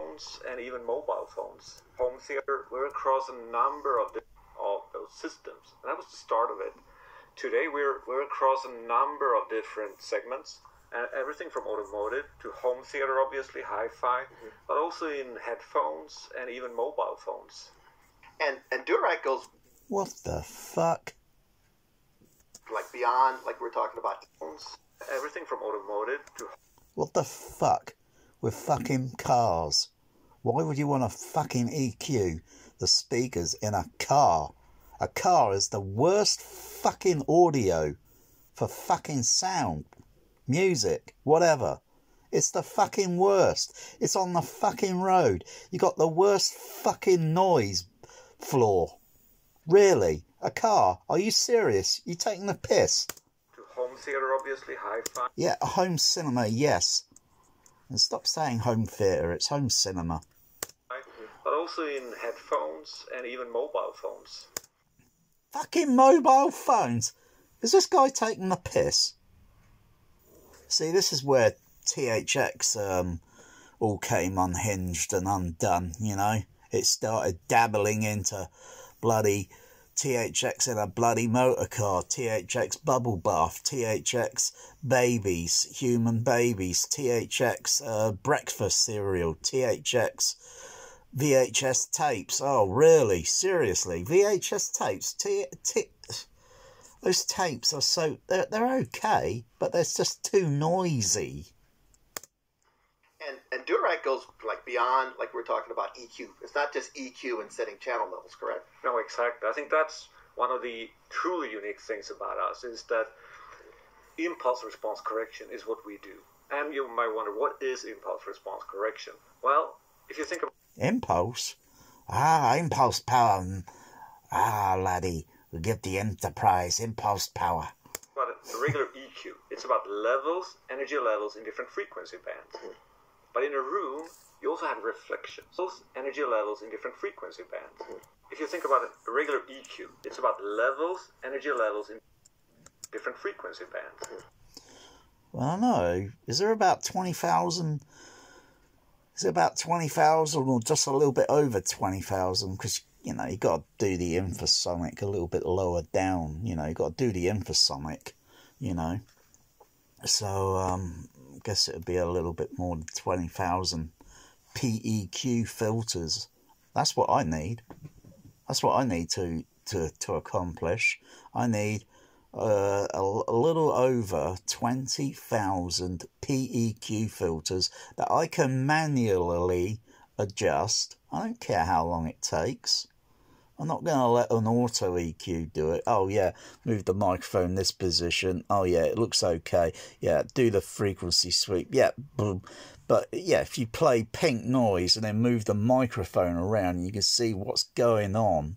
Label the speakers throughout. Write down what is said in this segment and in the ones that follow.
Speaker 1: headphones and even mobile phones. Home theater, we're across a number of those systems, and that was the start of it. Today we're across a number of different segments, everything from automotive to home theater, obviously hi-fi, but also in headphones and even mobile phones.
Speaker 2: And dirac goes,
Speaker 3: what the fuck?
Speaker 2: Like beyond, like we're talking about phones.
Speaker 1: Everything from automotive to...
Speaker 3: What the fuck with fucking cars? Why would you want to fucking EQ the speakers in a car? A car is the worst fucking audio for fucking sound, music, whatever. It's the fucking worst. It's on the fucking road. You got the worst fucking noise floor. Really? A car? Are you serious? You taking the piss?
Speaker 1: To home theater, obviously, hi-fi.
Speaker 3: Yeah, a home cinema, yes. And stop saying home theatre, it's home cinema.
Speaker 1: But also in headphones and even mobile phones.
Speaker 3: Fucking mobile phones? Is this guy taking the piss? See, this is where THX all came unhinged and undone, you know. It started dabbling into bloody THX in a bloody motor car, THX bubble bath, THX babies, human babies, THX breakfast cereal, THX VHS tapes. Oh, really? Seriously? VHS tapes? Those tapes are so... They're okay, but they're just too noisy.
Speaker 2: And dirac goes like beyond, like we're talking about EQ. It's not just EQ and setting channel levels, correct?
Speaker 1: No, exactly. I think that's one of the truly unique things about us, is that impulse response correction is what we do. And you might wonder, what is impulse response correction? Well, if you think about...
Speaker 3: Impulse? Ah, impulse power. Ah, laddie, we give the Enterprise impulse power.
Speaker 1: But a regular EQ, it's about levels, energy levels in different frequency bands. But in a room, you also have reflections. Those energy levels in different frequency bands. If you think about a regular EQ, it's about levels, energy levels in different frequency bands.
Speaker 3: Well, I don't know. Is there about 20,000? Is it about 20,000 or just a little bit over 20,000? Because, you know, you got to do the infrasonic a little bit lower down. You know, you got to do the infrasonic, you know. So, I guess it would be a little bit more than 20,000 PEQ filters. That's what I need. That's what I need to accomplish. I need a little over 20,000 PEQ filters that I can manually adjust. I don't care how long it takes. I'm not going to let an auto EQ do it. Oh, yeah, move the microphone in this position. Oh, yeah, it looks okay. Yeah, do the frequency sweep. Yeah, boom. But, yeah, if you play pink noise and then move the microphone around, you can see what's going on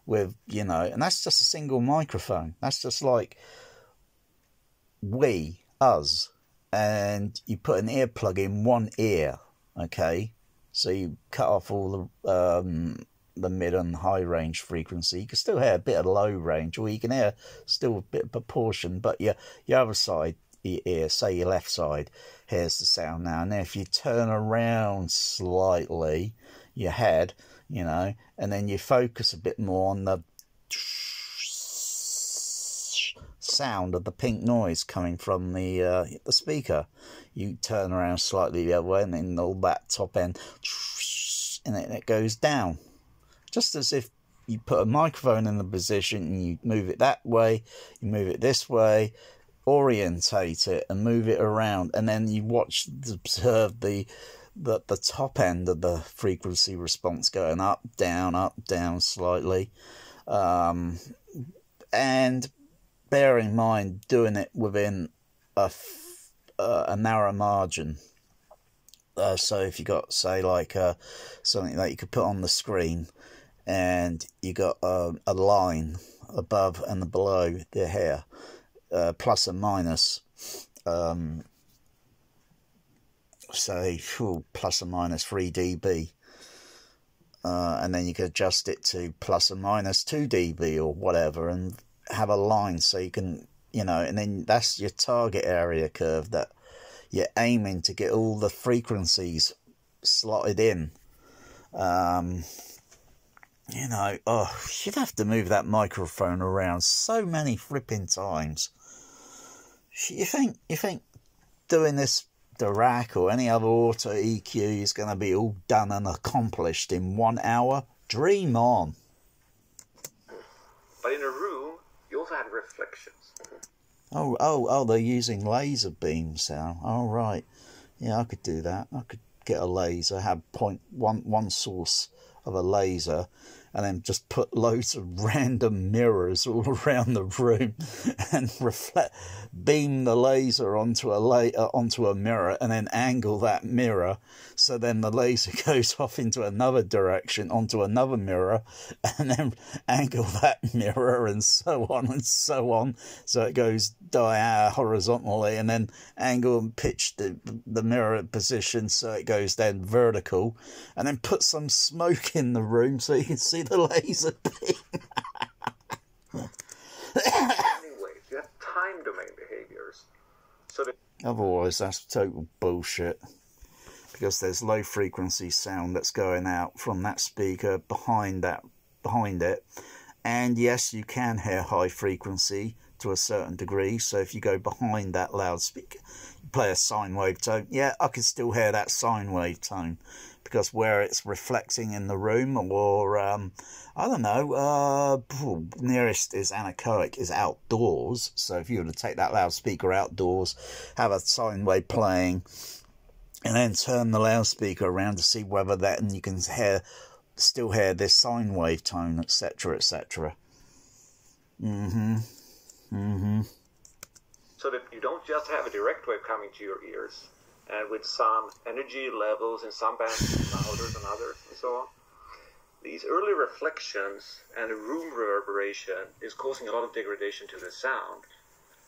Speaker 3: with, you know, and that's just a single microphone. That's just like us. And you put an earplug in one ear, okay? So you cut off all the mid and high range frequency. You can still hear a bit of low range, or you can hear still a bit of proportion, but your other side, your ear, say your left side, hears the sound now. And then if you turn around slightly, your head, you know, and then you focus a bit more on the sound of the pink noise coming from the speaker. You turn around slightly the other way, and then all that top end, and it goes down. Just as if you put a microphone in the position and you move it that way, you move it this way, orientate it and move it around, and then you observe the top end of the frequency response going up, down slightly. And bear in mind doing it within a narrow margin. So if you got, say, like something that you could put on the screen, and you got a line above and below the hair, plus and minus, say plus or minus 3 dB, and then you can adjust it to plus or minus 2 dB or whatever, and have a line so you can, you know, and then that's your target area curve that you're aiming to get all the frequencies slotted in. You know, oh, you'd have to move that microphone around so many flipping times. You think doing this dirac or any other auto EQ is going to be all done and accomplished in 1 hour? Dream on.
Speaker 1: But in a room, you also have reflections.
Speaker 3: Oh, they're using laser beams now. Oh, right. Yeah, I could do that. I could get a laser, have one source of a laser, and then just put loads of random mirrors all around the room and beam the laser onto a mirror, and then angle that mirror so then the laser goes off into another direction onto another mirror, and then angle that mirror, and so on, so it goes horizontally, and then angle and pitch the mirror position so it goes then vertical, and then put some smoke in the room so you can see the laser beam.
Speaker 1: Anyways, you have time domain behaviors. So that
Speaker 3: otherwise, that's total bullshit. Because there's low frequency sound that's going out from that speaker behind it. And yes, you can hear high frequency to a certain degree. So if you go behind that loudspeaker, you play a sine wave tone. Yeah, I can still hear that sine wave tone. Because where it's reflecting in the room, or I don't know, nearest is anechoic, is outdoors. So if you were to take that loudspeaker outdoors, have a sine wave playing, and then turn the loudspeaker around to see whether that, and you can still hear this sine wave tone, etc., etc. So
Speaker 1: that you don't just have a direct wave coming to your ears, and with some energy levels in some bands louder than others, and so on. These early reflections and a room reverberation is causing a lot of degradation to the sound.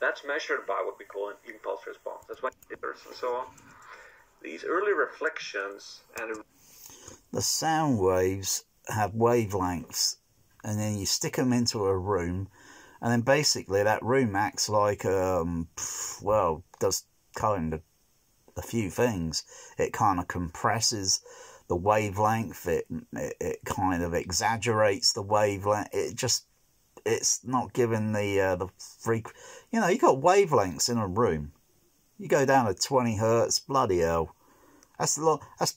Speaker 1: That's measured by what we call an impulse response. That's when it hits and so on. These early reflections and
Speaker 3: the sound waves have wavelengths, and then you stick them into a room, and then basically that room acts like does kind of a few things. It kind of compresses the wavelength. It kind of exaggerates the wavelength. It's not giving the freak. You know, you got wavelengths in a room. You go down to 20 hertz, bloody hell. That's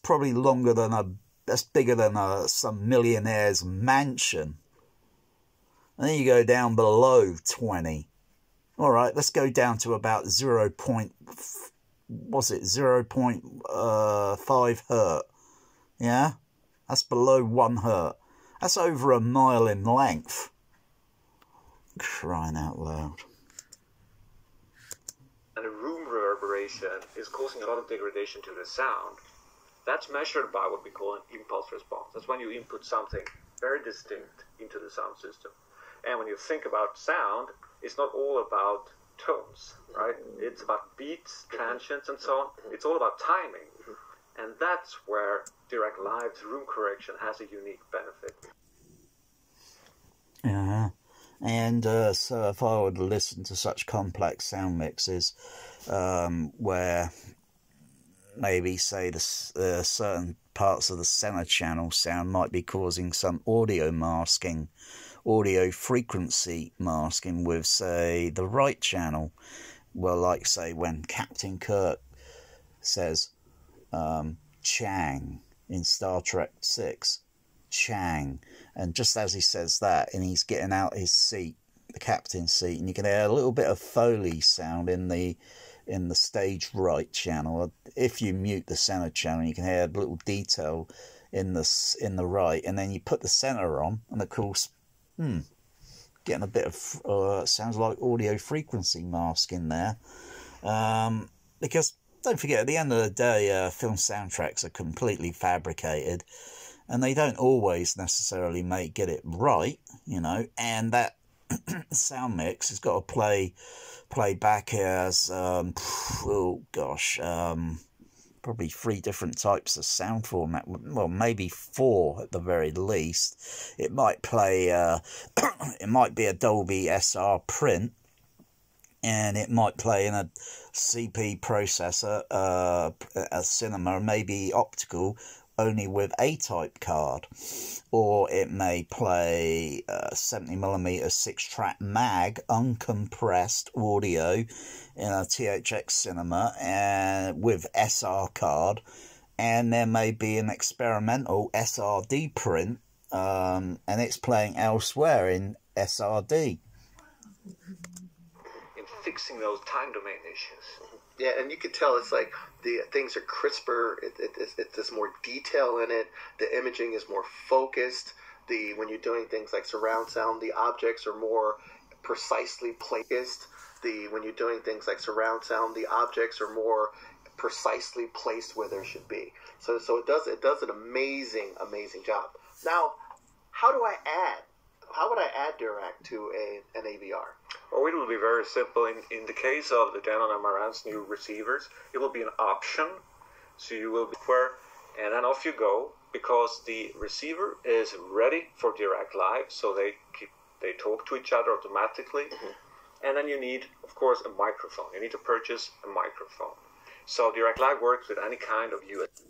Speaker 3: probably longer than that's bigger than some millionaire's mansion. And then you go down below 20. All right, let's go down to about 0.5 hertz. Yeah, that's below 1 hertz. That's over a mile in length. Crying out loud.
Speaker 1: And a room reverberation is causing a lot of degradation to the sound. That's measured by what we call an impulse response. That's when you input something very distinct into the sound system. And when you think about sound, it's not all about tones, right? It's about beats, transients, and so on. It's all about timing. And that's where Dirac Live's room correction has a unique benefit.
Speaker 3: Yeah. And so if I would listen to such complex sound mixes where maybe, say, the certain parts of the center channel sound might be causing some audio masking, audio frequency masking with, say, the right channel. Well, like, say, when Captain Kirk says Chang in Star Trek 6, Chang, and just as he says that, and he's getting out his seat, the captain's seat, and you can hear a little bit of Foley sound in the stage right channel. If you mute the center channel, you can hear a little detail in the right, and then you put the center on, and of course, getting a bit of sounds like audio frequency mask in there, because don't forget, at the end of the day, film soundtracks are completely fabricated, and they don't always necessarily get it right, you know, and that sound mix has got to play back as probably 3 different types of sound format. Well, maybe 4 at the very least. It might play it might be a Dolby SR print, and it might play in a CP processor, a cinema, maybe optical, only with A-type card, or it may play 70mm 6-track mag uncompressed audio in a THX cinema and with SR card, and there may be an experimental SRD print, and it's playing elsewhere in SRD.
Speaker 1: In fixing those time domain issues.
Speaker 2: Yeah, and you could tell it's like the things are crisper. There's more detail in it. The imaging is more focused. When you're doing things like surround sound, the objects are more precisely placed. When you're doing things like surround sound, the objects are more precisely placed where there should be. So it does an amazing job. Now, how would I add dirac to an AVR?
Speaker 1: Well, it will be very simple. In the case of the Denon and Marantz new receivers, it will be an option. So you will be where, and then off you go, because the receiver is ready for Dirac Live, so they talk to each other automatically. Mm-hmm. And then you need, of course, a microphone. You need to purchase a microphone. So Dirac Live works with any kind of USB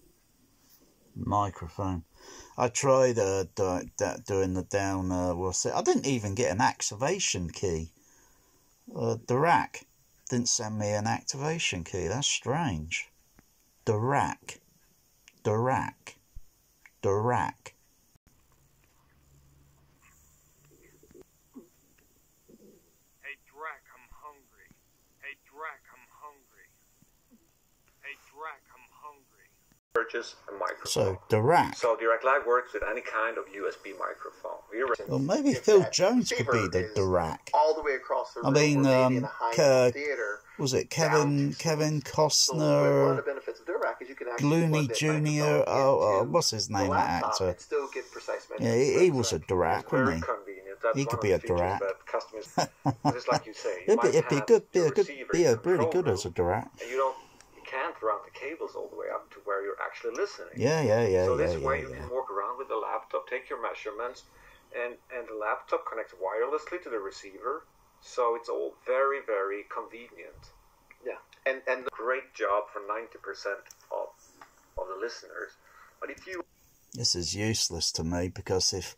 Speaker 3: microphone. I tried doing the down. I didn't even get an activation key. Dirac didn't send me an activation key. That's strange. Dirac.
Speaker 1: Purchase a microphone.
Speaker 3: So Dirac.
Speaker 1: So Dirac Live works with any kind of USB microphone.
Speaker 3: Well, maybe Phil Jones could be the Dirac.
Speaker 2: All the way across the room.
Speaker 3: I mean,
Speaker 2: theater.
Speaker 3: Was it Kevin Costner?
Speaker 2: So one of the benefits of Dirac is you can actually
Speaker 3: Gloomy Jr. What's his name? That actor.
Speaker 2: And still get precise
Speaker 3: Yeah, he was a Dirac, wasn't he?
Speaker 1: Convenient. That's
Speaker 3: he could be a Dirac.
Speaker 1: Customers, just like you say,
Speaker 3: It'd be really good as a Dirac.
Speaker 1: And you can't run the cables all the way up to where you're actually listening.
Speaker 3: Yeah.
Speaker 1: So this way you can walk around with the laptop, take your measurements, and the laptop connects wirelessly to the receiver. So it's all very, very convenient.
Speaker 2: Yeah, and
Speaker 1: great job for 90% of the listeners. But if you...
Speaker 3: This is useless to me, because if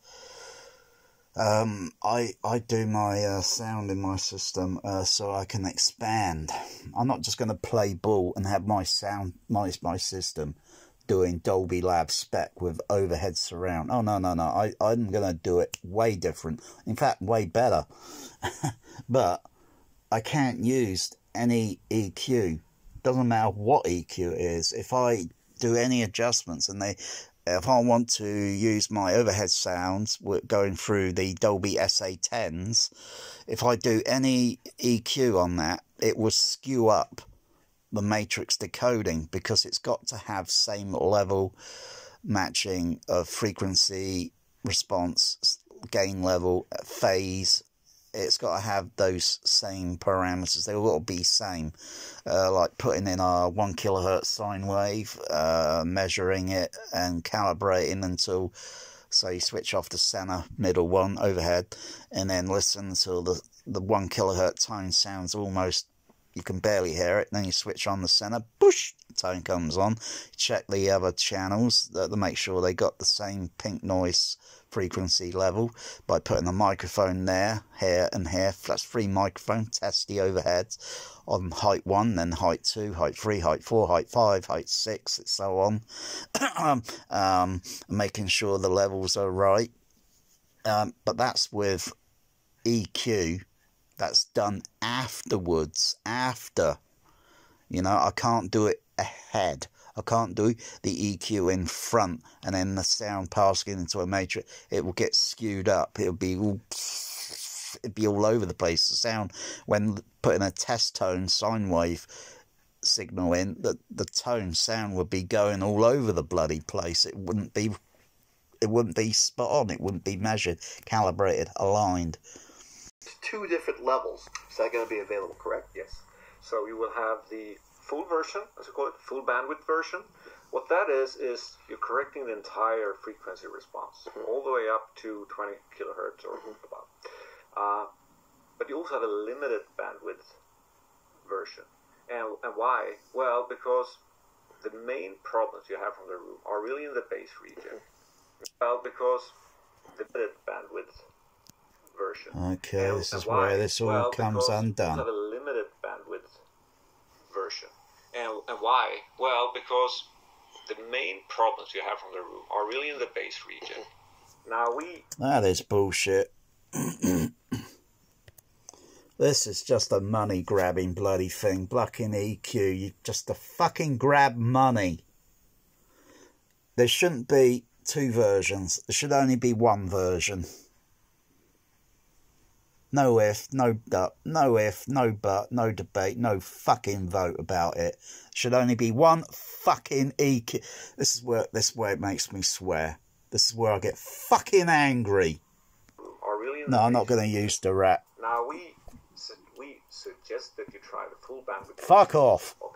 Speaker 3: I do my sound in my system so I can expand. I'm not just going to play ball and have my sound, my system doing Dolby Lab spec with overhead surround. Oh, no. I'm going to do it way different. In fact, way better. But I can't use any EQ. Doesn't matter what EQ it is. If I do any adjustments and if I want to use my overhead sounds going through the Dolby SA10s, if I do any EQ on that, it will skew up the matrix decoding, because it's got to have same level matching of frequency, response, gain level, phase. It's got to have those same parameters. They'll all be same. Like putting in a 1 kilohertz sine wave, measuring it and calibrating until, say, switch off the center middle one overhead, and then listen until the 1 kilohertz tone sounds almost, you can barely hear it. Then you switch on the center, boosh, tone comes on. Check the other channels to make sure they got the same pink noise frequency level by putting a microphone there, here and here. That's 3 microphones. Test the overheads on height 1, then height 2, height 3, height 4, height 5, height 6, and so on. Making sure the levels are right. But that's with EQ. That's done afterwards. After, I can't do it ahead. I can't do the EQ in front and then the sound passing into a matrix. It will get skewed up. It'd be all over the place. The sound, when putting a test tone sine wave signal in, the tone sound would be going all over the bloody place. It wouldn't be spot on. It wouldn't be measured, calibrated, aligned.
Speaker 2: 2 different levels. Is that going to be available, correct?
Speaker 1: Yes. So you will have the full version, as we call it, full bandwidth version. What that is you're correcting the entire frequency response, all the way up to 20 kilohertz or above. But you also have a limited bandwidth version. And why? Well, because the main problems you have from the room are really in the bass region. Well, because the limited bandwidth version.
Speaker 3: Okay, this is where this all comes undone.
Speaker 1: Have a limited bandwidth version. And why? Well, because the main problems you have from the room are really in the bass region. Now
Speaker 3: that is bullshit. This is just a money-grabbing bloody thing. Blocking EQ, you just to fucking grab money. There shouldn't be two versions. There should only be one version. No if, no but, no if, no but, no debate, no fucking vote about it. Should only be one fucking EQ. This is where it makes me swear. This is where I get fucking angry. No, I'm not going to use dirac.
Speaker 1: Now we suggest that you try the full bandwidth.
Speaker 3: Fuck off.
Speaker 1: Of